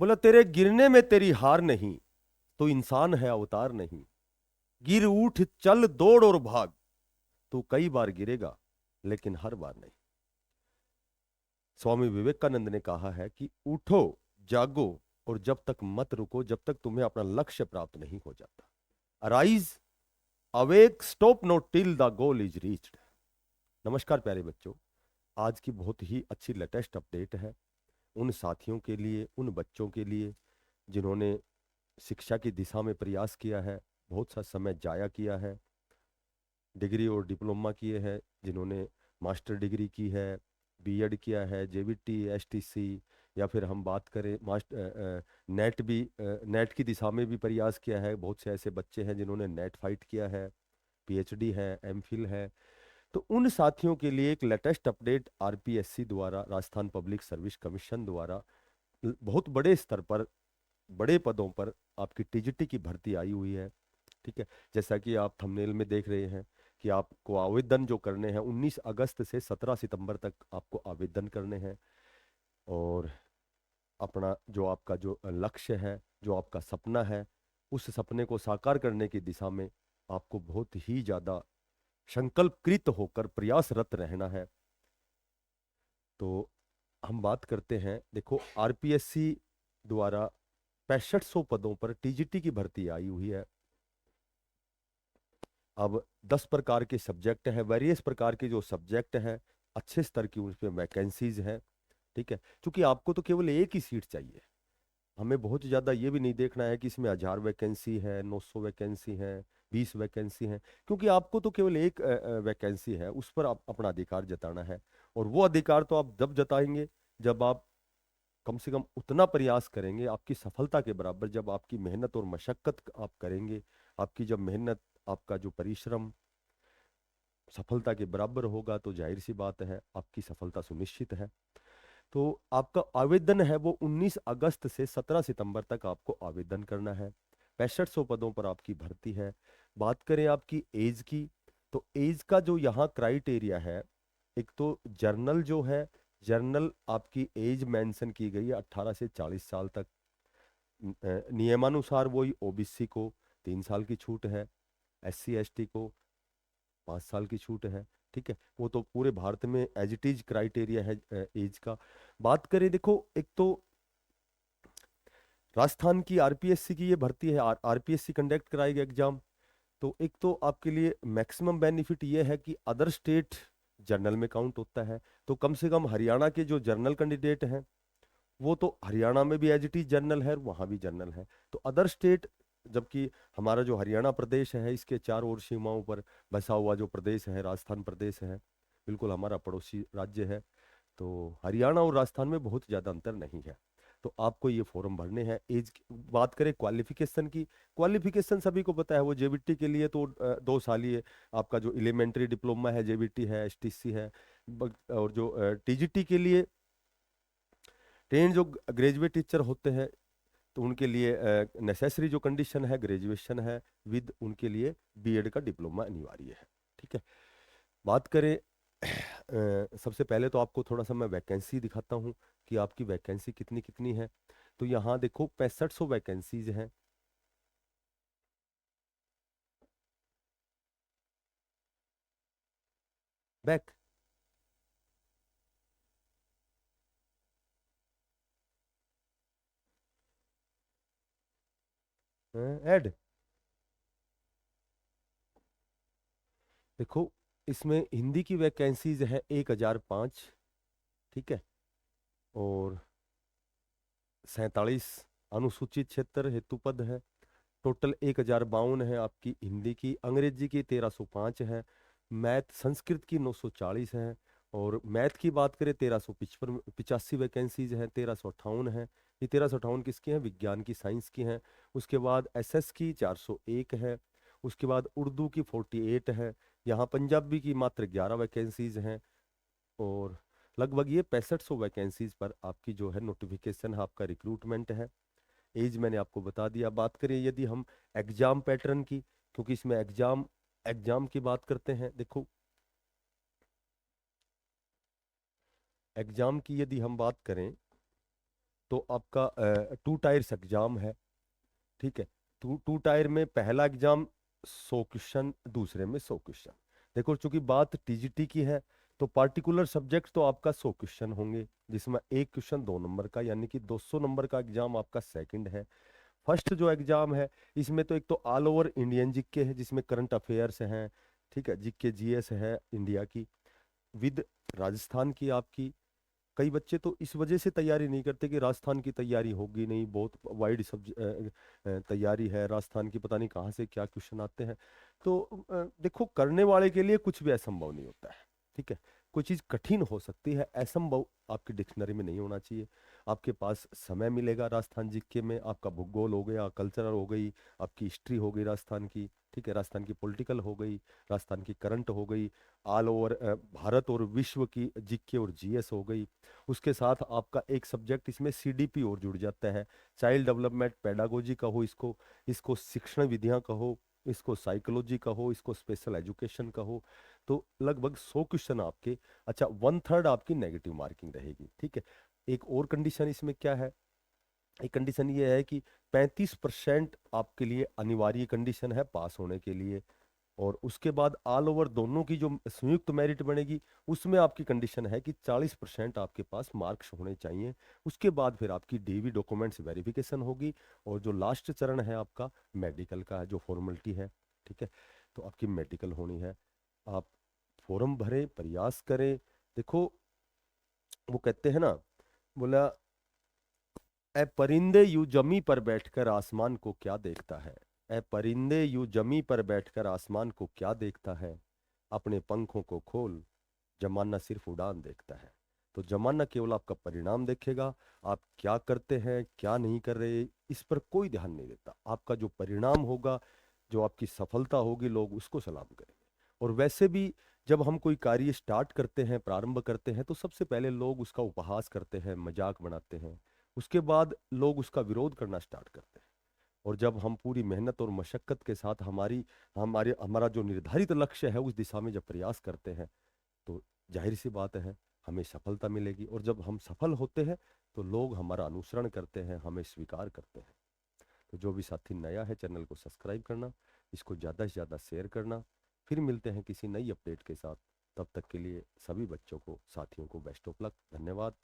बोला तेरे गिरने में तेरी हार नहीं, तो इंसान है अवतार नहीं। गिर उठ चल दौड़ और भाग, तू कई बार गिरेगा लेकिन हर बार नहीं। स्वामी विवेकानंद ने कहा है कि उठो, जागो, और जब तक मत रुको जब तक तुम्हें अपना लक्ष्य प्राप्त नहीं हो जाता। Arise, awake, stop not till the goal is reached. नमस्कार प्यारे बच्चों, आज की बहुत ही अच्छी लेटेस्ट अपडेट है उन साथियों के लिए, उन बच्चों के लिए जिन्होंने शिक्षा की दिशा में प्रयास किया है, बहुत सा समय जाया किया है, डिग्री और डिप्लोमा किए हैं, जिन्होंने मास्टर डिग्री की है, बीएड किया है, जेबीटी, एसटीसी, या फिर हम बात करें मास्टर नेट भी, नेट की दिशा में भी प्रयास किया है। बहुत से ऐसे बच्चे हैं जिन्होंने नेट फाइट किया है, पीएचडी है, एमफिल है। तो उन साथियों के लिए एक लेटेस्ट अपडेट आरपीएससी द्वारा, राजस्थान पब्लिक सर्विस कमीशन द्वारा बहुत बड़े स्तर पर, बड़े पदों पर आपकी टीजीटी की भर्ती आई हुई है। ठीक है, जैसा कि आप थंबनेल में देख रहे हैं कि आपको आवेदन जो करने हैं 19 अगस्त से 17 सितंबर तक आपको आवेदन करने हैं। और अपना जो आपका जो लक्ष्य है, जो आपका सपना है, उस सपने को साकार करने की दिशा में आपको बहुत ही ज़्यादा संकल्पकृत होकर प्रयासरत रहना है। तो हम बात करते हैं, देखो आरपीएससी द्वारा 6500 पदों पर टीजीटी की भर्ती आई हुई है। अब 10 प्रकार के सब्जेक्ट हैं, वेरियस प्रकार के जो सब्जेक्ट हैं, अच्छे स्तर की उसमें वैकेंसीज हैं। ठीक है, क्योंकि आपको तो केवल एक ही सीट चाहिए, हमें बहुत ज़्यादा ये भी नहीं देखना है कि इसमें 1000 वैकेंसी है, 900 वैकेंसी है, 20 वैकेंसी है, क्योंकि आपको तो केवल एक वैकेंसी है, उस पर आप अपना अधिकार जताना है। और वो अधिकार तो आप जब जताएंगे जब आप कम से कम उतना प्रयास करेंगे, आपकी सफलता के बराबर जब आपकी मेहनत और मशक्कत आप करेंगे। आपकी जब मेहनत, आपका जो परिश्रम सफलता के बराबर होगा तो जाहिर सी बात है आपकी सफलता सुनिश्चित है। तो आपका आवेदन है वो 19 अगस्त से 17 सितंबर तक आपको आवेदन करना है। 6500 पदों पर आपकी भर्ती है। बात करें आपकी एज की, तो एज का जो यहाँ क्राइटेरिया है, एक तो जर्नल जो है, जर्नल आपकी एज मेंशन की गई है 18 से 40 साल तक। नियमानुसार वही ओबीसी को 3 साल की छूट है, एससी एसटी को 5 साल की छूट है। ठीक है, वो तो पूरे भारत में एज इट इज क्राइटेरिया है एज का। बात करें, देखो एक तो राजस्थान की आरपीएससी की ये भर्ती है, आरपीएससी कंडक्ट कराएगी एग्जाम। तो एक तो आपके लिए मैक्सिमम बेनिफिट ये है कि अदर स्टेट जर्नल में काउंट होता है। तो कम से कम हरियाणा के जो जर्नल कैंडिडेट हैं वो तो हरियाणा में भी एज इट इज जनरल है, वहां भी जनरल है। तो अदर स्टेट, जबकि हमारा जो हरियाणा प्रदेश है इसके चार ओर सीमाओं पर बसा हुआ जो प्रदेश है, राजस्थान प्रदेश है, बिल्कुल हमारा पड़ोसी राज्य है। तो हरियाणा और राजस्थान में बहुत ज़्यादा अंतर नहीं है। तो आपको ये फॉर्म भरने हैं। एज की बात करें क्वालिफिकेशन की, क्वालिफिकेशन सभी को पता है, वो जेबीटी के लिए तो 2 साल ही है। आपका जो एलिमेंट्री डिप्लोमा है, जेबीटी है, एसटीसी है। और जो टीजीटी के लिए ट्रेन जो ग्रेजुएट टीचर होते हैं, तो उनके लिए नेसेसरी जो कंडीशन है ग्रेजुएशन है, विद उनके लिए बीएड का डिप्लोमा अनिवार्य है। ठीक है, बात करें सबसे पहले तो आपको थोड़ा सा मैं वैकेंसी दिखाता हूँ कि आपकी वैकेंसी कितनी कितनी है। तो यहाँ देखो 6500 वैकेंसीज हैं। बैक, ऐड, देखो इसमें हिंदी की वैकेंसीज है 1005। ठीक है, और 47 अनुसूचित क्षेत्र हेतु पद है। टोटल 1052 है आपकी हिंदी की। अंग्रेजी की 1305 है। मैथ संस्कृत की 940 है। और मैथ की बात करें 1355, 85 वैकेंसीज हैं, 1358 है। ये 1358 किसकी हैं? विज्ञान की, साइंस की हैं। उसके बाद एसएस की 401 है। उसके बाद उर्दू की 48 है। यहाँ पंजाबी की मात्र 11 वैकेंसीज हैं। और लगभग ये 6500 वैकेंसीज पर आपकी जो है नोटिफिकेशन है, आपका रिक्रूटमेंट है। एज मैंने आपको बता दिया। बात करें यदि हम एग्जाम पैटर्न की, क्योंकि इसमें एग्जाम एग्जाम की बात करते हैं, देखो एग्जाम की यदि हम बात करें तो आपका 2 टायर्स एग्जाम है, ठीक है। टू टायर में पहला एग्जाम 100 क्वेश्चन, दूसरे में 100 क्वेश्चन। देखो चूंकि बात टीजीटी की है, तो पार्टिकुलर सब्जेक्ट तो आपका 100 क्वेश्चन होंगे, जिसमें एक क्वेश्चन 2 नंबर का, यानी कि 200 नंबर का एग्जाम आपका सेकंड है। फर्स्ट जो एग्जाम है, इसमें तो एक तो ऑल ओवर इंडियन जीके है, जिसमें करंट अफेयर्स हैं, ठीक है, जीके जीएस है इंडिया की, विद राजस्थान की आपकी। कई बच्चे तो इस वजह से तैयारी नहीं करते कि राजस्थान की तैयारी होगी नहीं, बहुत वाइड सब तैयारी है राजस्थान की, पता नहीं कहाँ से क्या क्वेश्चन आते हैं। तो देखो, करने वाले के लिए कुछ भी असंभव नहीं होता है, ठीक है। कोई चीज़ कठिन हो सकती है, असंभव आपकी डिक्शनरी में नहीं होना चाहिए। आपके पास समय मिलेगा राजस्थान जीके में, आपका भूगोल हो गया, कल्चरल हो गई, आपकी हिस्ट्री हो गई राजस्थान की, ठीक है, राजस्थान की पॉलिटिकल हो गई, राजस्थान की करंट हो गई, ऑल ओवर भारत और विश्व की जीके और जीएस हो गई। उसके साथ आपका एक सब्जेक्ट इसमें सीडीपी और जुड़ जाता है, चाइल्ड डेवलपमेंट पेडागोजी कहो इसको, इसको शिक्षण विधियां कहो, इसको साइकोलॉजी कहो, इसको स्पेशल एजुकेशन कहो। तो लगभग 100 क्वेश्चन आपके। अच्छा, 1/3 आपकी नेगेटिव मार्किंग रहेगी, ठीक है। एक और कंडीशन इसमें क्या है, एक कंडीशन ये है कि 35% आपके लिए अनिवार्य कंडीशन है पास होने के लिए। और उसके बाद ऑल ओवर दोनों की जो संयुक्त मेरिट बनेगी, उसमें आपकी कंडीशन है कि 40% आपके पास मार्क्स होने चाहिए। उसके बाद फिर आपकी डीवी डॉक्यूमेंट्स वेरिफिकेशन होगी, और जो लास्ट चरण है आपका मेडिकल का है, जो फॉर्मेलिटी है, ठीक है। तो आपकी मेडिकल होनी है। आप फॉर्म भरें, प्रयास करें। देखो, वो कहते हैं ना, बोला, ए परिंदे यू जमी पर बैठकर आसमान को क्या देखता है, ए परिंदे यू जमी पर बैठकर आसमान को क्या देखता है, अपने पंखों को खोल, जमाना सिर्फ उड़ान देखता है। तो जमाना केवल आपका परिणाम देखेगा, आप क्या करते हैं क्या नहीं कर रहे, इस पर कोई ध्यान नहीं देता। आपका जो परिणाम होगा, जो आपकी सफलता होगी, लोग उसको सलाम करेंगे। और वैसे भी जब हम कोई कार्य स्टार्ट करते हैं, प्रारंभ करते हैं, तो सबसे पहले लोग उसका उपहास करते हैं, मजाक बनाते हैं। उसके बाद लोग उसका विरोध करना स्टार्ट करते हैं। और जब हम पूरी मेहनत और मशक्कत के साथ हमारा जो निर्धारित लक्ष्य है उस दिशा में जब प्रयास करते हैं, तो जाहिर सी बात है हमें सफलता मिलेगी। और जब हम सफल होते हैं, तो लोग हमारा अनुसरण करते हैं, हमें स्वीकार करते हैं। तो जो भी साथी नया है, चैनल को सब्सक्राइब करना, इसको ज़्यादा से ज़्यादा शेयर करना। फिर मिलते हैं किसी नई अपडेट के साथ। तब तक के लिए सभी बच्चों को, साथियों को बेस्ट ऑफ लक। धन्यवाद।